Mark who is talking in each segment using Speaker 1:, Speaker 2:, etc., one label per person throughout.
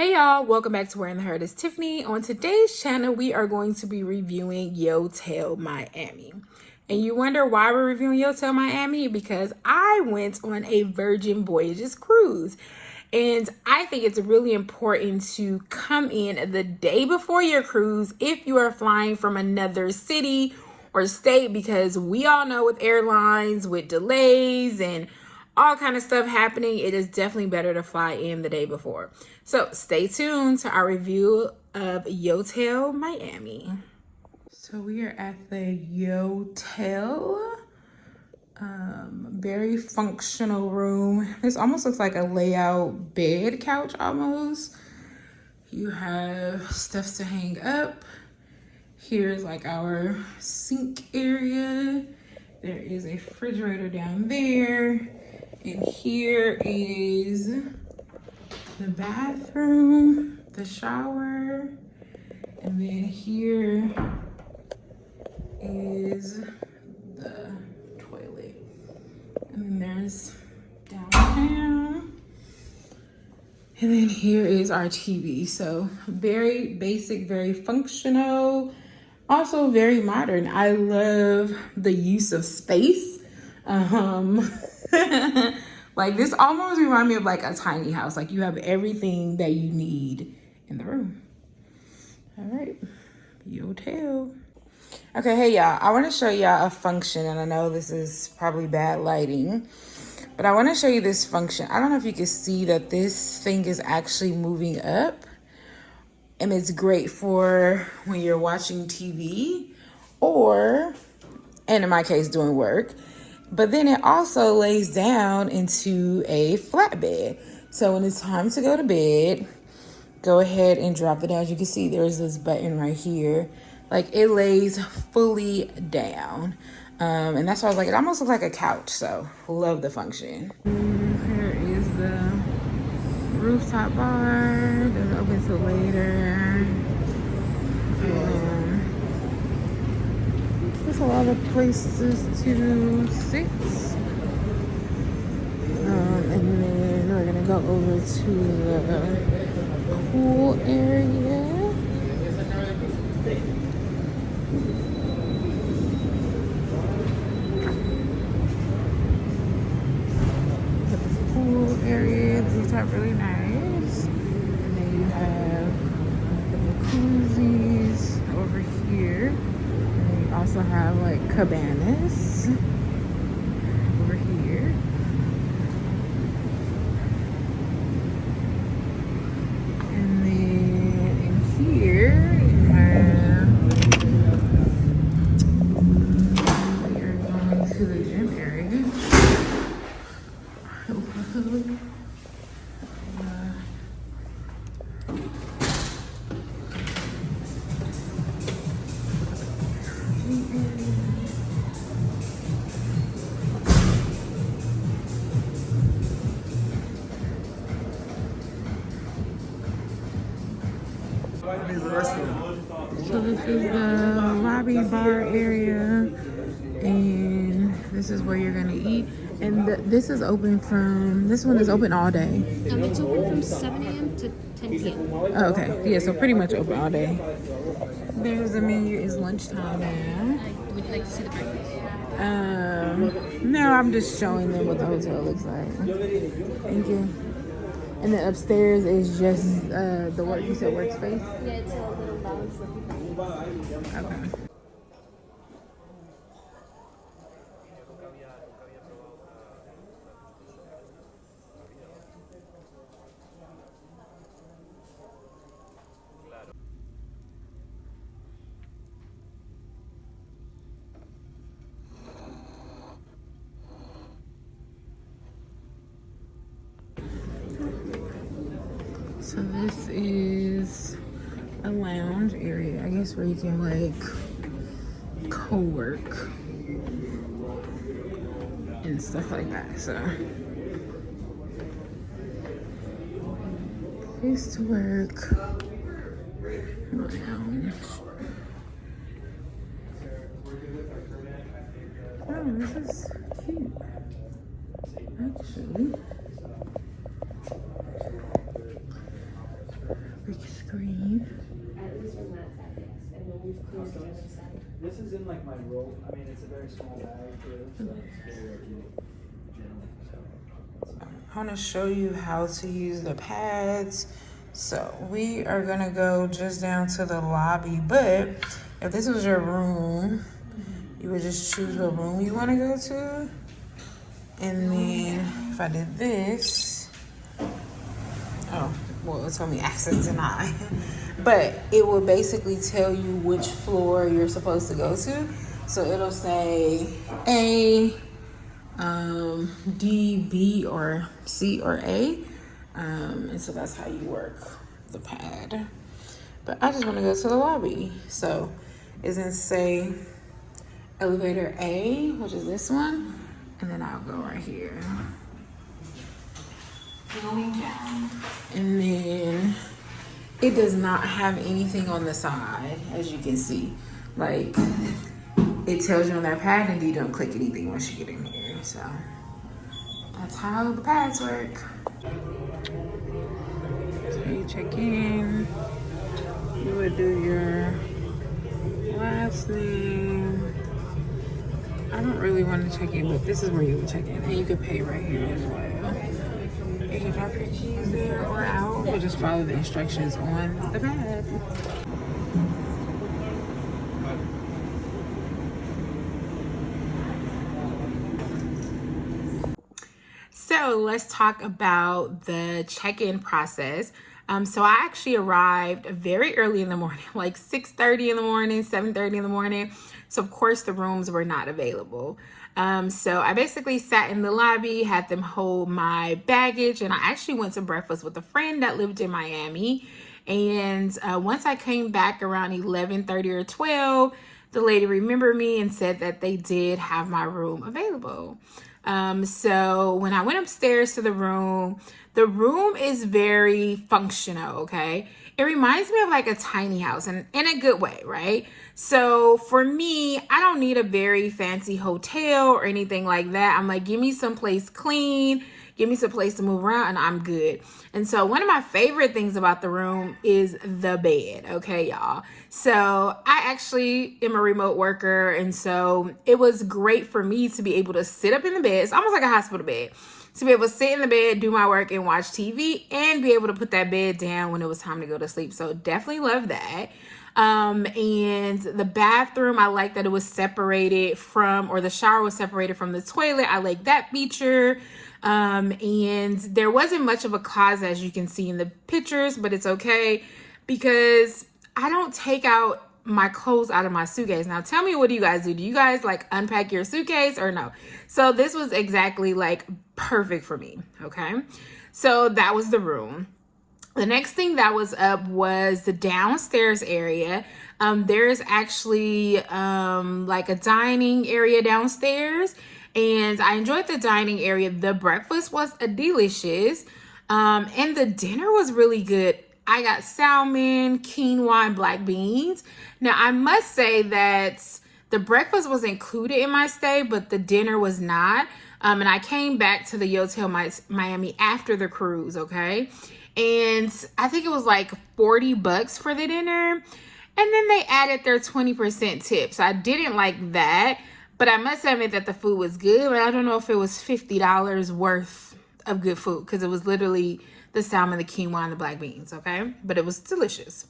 Speaker 1: Hey y'all, welcome back to Wearing the Herd. It's Tiffany. On today's channel, we are going to be reviewing Yotel Miami. And you wonder why we're reviewing Yotel Miami? Because I went on a Virgin Voyages cruise. And I think it's really important to come in the day before your cruise if you are flying from another city or state, because we all know with airlines, with delays and all kind of stuff happening, it is definitely better to fly in the day before. So stay tuned to our review of Yotel Miami. So we are at the Yotel. Very functional room. This almost looks like a layout bed couch almost. You have stuff to hang up. Here's like our sink area. There is a refrigerator down there. And here is the bathroom, the shower, and then here is the toilet. And then there's downtown. And then here is our TV. So very basic, very functional, also very modern. I love the use of space. Like this almost reminds me of like a tiny house. Like you have everything that you need in the room. All right, Yotel. Okay, hey y'all, I want to show y'all a function, and I know this is probably bad lighting, but I want to show you this function. I don't know if you can see that this thing is actually moving up, and it's great for when you're watching TV or, and in my case, doing work. But then it also lays down into a flatbed. So when it's time to go to bed, go ahead and drop it down. As you can see, there's this button right here. Like it lays fully down. And that's why I was like, it almost looks like a couch. So love the function. Here is the rooftop bar. Doesn't open till later. There's a lot of places to sit. And then we're gonna go over to the pool area. The pool area, these are really nice. And then you have the jacuzzis over here. Also have like cabanas over here. And then in here you have, we are going to the gym area. So this is the lobby bar area, and this is where you're gonna eat. And this is open from, this one is open all day.
Speaker 2: It's open from 7 a.m. to 10 p.m.
Speaker 1: Oh, okay. Yeah, so pretty much open all day. There's the menu, is lunchtime now.
Speaker 2: Would you like to see the breakfast?
Speaker 1: No, I'm just showing them what the hotel looks like. Thank you. And then upstairs is just the work, you said workspace?
Speaker 2: Yeah, it's a little lounge room.
Speaker 1: Okay. So this is a lounge area, I guess, where you can like co-work and stuff like that. So place to work, lounge. Oh, this is cute. Actually,
Speaker 2: cruise on the other side.
Speaker 3: This is in like my roll. I mean, it's a very small bag too, so it's very
Speaker 1: I want to show you how to use the pads. So we are gonna go just down to the lobby, but if this was your room, you would just choose what room you want to go to. And then if I did this, oh, well, it told me access denied. But it will basically tell you which floor you're supposed to go to. So it'll say A, D, B, or C, or A. And so that's how you work the pad. But I just want to go to the lobby. So it's gonna say elevator A, which is this one. And then I'll go right here. Going down. And then it does not have anything on the side, as you can see. Like, it tells you on that pad, and you don't click anything once you get in here. So that's how the pads work. So you check in, you would do your last name. I don't really want to check in, but this is where you would check in. And you could pay right here as well. You can drop your keys there or out, or just follow the instructions on the pad. So let's talk about the check-in process. So I actually arrived very early in the morning, like 6:30 in the morning, 7:30 in the morning. So of course the rooms were not available. So I basically sat in the lobby, had them hold my baggage, and I actually went to breakfast with a friend that lived in Miami. And once I came back around 11:30 or 12, the lady remembered me and said that they did have my room available. So when I went upstairs to the room is very functional, okay? It reminds me of like a tiny house, and in a good way, right? So for me, I don't need a very fancy hotel or anything like that. I'm like, give me some place clean, give me some place to move around, and I'm good. And so one of my favorite things about the room is the bed, okay, y'all? So I actually am a remote worker, and so it was great for me to be able to sit up in the bed. It's almost like a hospital bed. To be able to sit in the bed, do my work, and watch TV, and be able to put that bed down when it was time to go to sleep. So definitely love that. And the bathroom, I like that it was separated from, or the shower was separated from the toilet. I like that feature. And there wasn't much of a closet, as you can see in the pictures, but it's okay because I don't take out my clothes out of my suitcase. Now tell me, what do you guys do? Do you guys like unpack your suitcase or no? So this was exactly like perfect for me. Okay. So that was the room. The next thing that was up was the downstairs area. There's actually like a dining area downstairs, and I enjoyed the dining area. The breakfast was delicious, and the dinner was really good. I got salmon, quinoa, and black beans. Now, I must say that the breakfast was included in my stay, but the dinner was not. And I came back to the Yotel Miami after the cruise, okay? And I think it was like $40 for the dinner. And then they added their 20% tip. So I didn't like that. But I must admit that the food was good. But I don't know if it was $50 worth of good food, because it was literally the salmon, the quinoa, and the black beans, okay? But it was delicious.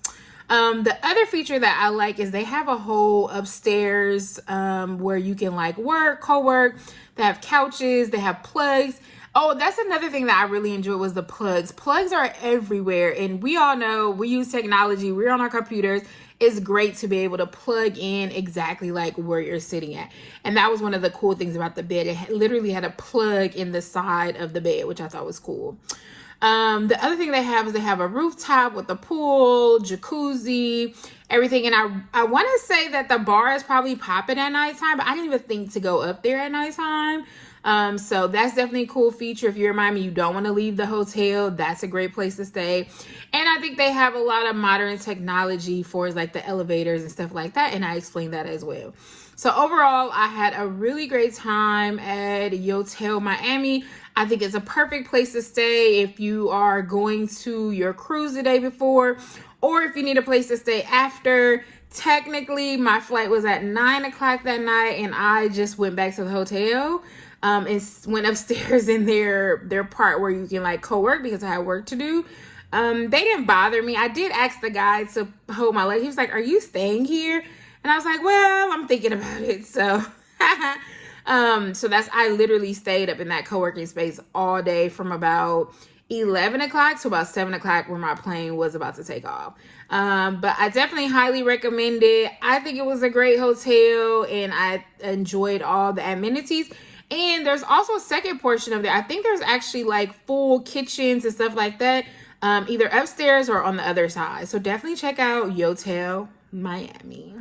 Speaker 1: The other feature that I like is they have a whole upstairs where you can like work, co-work. They have couches, they have plugs. Oh, that's another thing that I really enjoyed was the plugs. Plugs are everywhere, and we all know we use technology. We're on our computers. It's great to be able to plug in exactly like where you're sitting at. And that was one of the cool things about the bed. It literally had a plug in the side of the bed, which I thought was cool. The other thing they have is they have a rooftop with a pool, jacuzzi, everything. And I want to say that the bar is probably popping at nighttime, but I didn't even think to go up there at nighttime. So that's definitely a cool feature. If you're in Miami, you don't want to leave the hotel, that's a great place to stay. And I think they have a lot of modern technology for like the elevators and stuff like that. And I explained that as well. So overall, I had a really great time at Yotel Miami. I think it's a perfect place to stay if you are going to your cruise the day before, or if you need a place to stay after. Technically, my flight was at 9 o'clock that night, and I just went back to the hotel and went upstairs in their part where you can like co-work because I had work to do. They didn't bother me. I did ask the guy to hold my leg. He was like, "Are you staying here?" And I was like, "Well, I'm thinking about it." So, I literally stayed up in that co-working space all day from about 11 o'clock to about 7 o'clock when my plane was about to take off. But I definitely highly recommend it. I think it was a great hotel and I enjoyed all the amenities. And there's also a second portion of it. I think there's actually like full kitchens and stuff like that, either upstairs or on the other side. So definitely check out Yotel Miami.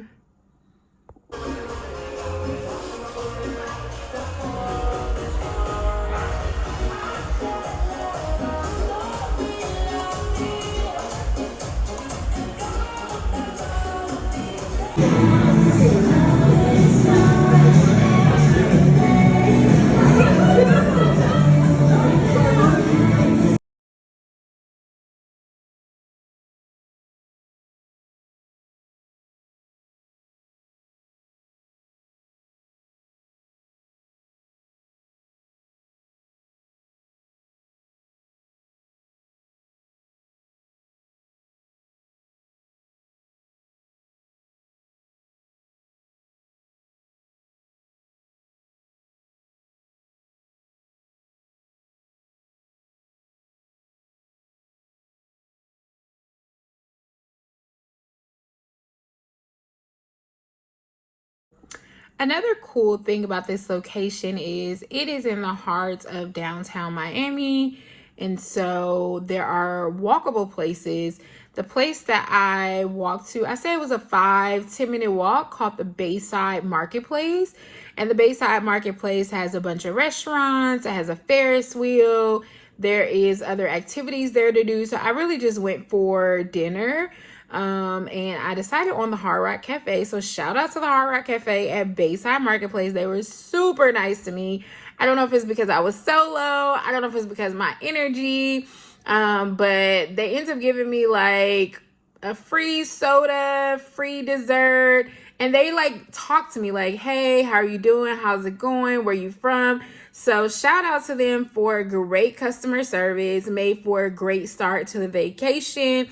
Speaker 1: Another cool thing about this location is it is in the heart of downtown Miami. And so there are walkable places. The place that I walked to, I say it was a 5-10 minute walk, called the Bayside Marketplace. And the Bayside Marketplace has a bunch of restaurants. It has a Ferris wheel. There is other activities there to do. So I really just went for dinner. And I decided on the Hard Rock Cafe. So shout out to the Hard Rock Cafe at Bayside Marketplace. They were super nice to me. I don't know if it's because I was solo. I don't know if it's because of my energy. But they ended up giving me like a free soda, free dessert. And they like talked to me like, "Hey, how are you doing? How's it going? Where you from?" So shout out to them for great customer service, made for a great start to the vacation.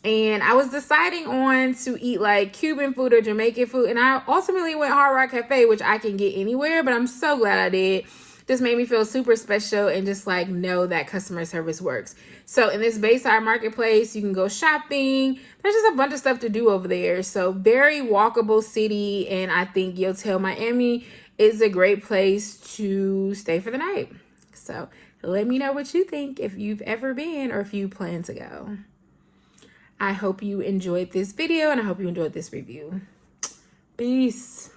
Speaker 1: And I was deciding on to eat like Cuban food or Jamaican food. And I ultimately went Hard Rock Cafe, which I can get anywhere. But I'm so glad I did. This made me feel super special and just like know that customer service works. So in this Bayside Marketplace, you can go shopping. There's just a bunch of stuff to do over there. So very walkable city. And I think Yotel Miami is a great place to stay for the night. So let me know what you think if you've ever been or if you plan to go. I hope you enjoyed this video and I hope you enjoyed this review. Peace.